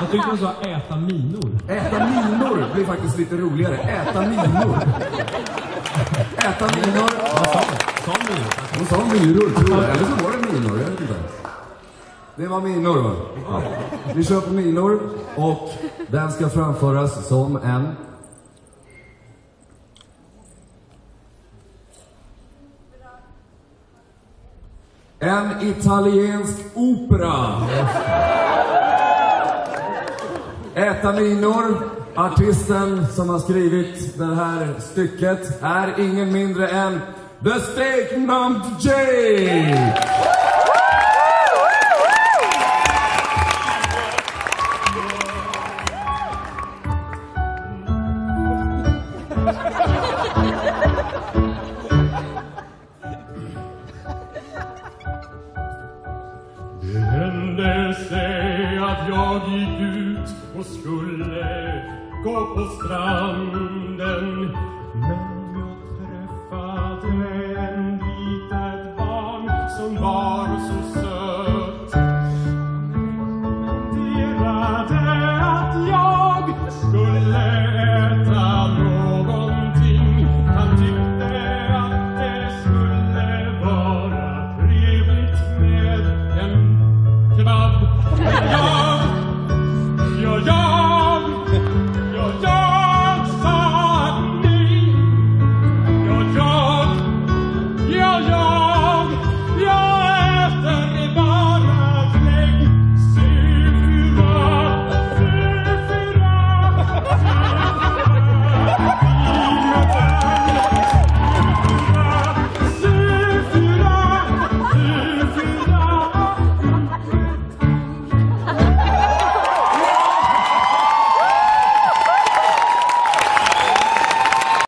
Jag tyckte de sa äta minor. Äta minor blir faktiskt lite roligare. Äta minor. Äta minor. Sa minor? Hon sa myror, tror jag. Eller så var det minor, jag vet inte. Det var minor, va? Ja. Vi kör på minor och den ska framföras som en italiensk opera. Äta minor. Artisten som har skrivit det här stycket är ingen mindre än The Steak Numbed Jay. Det hände sig att jag gick ut och skulle gå på stranden, men jag träffade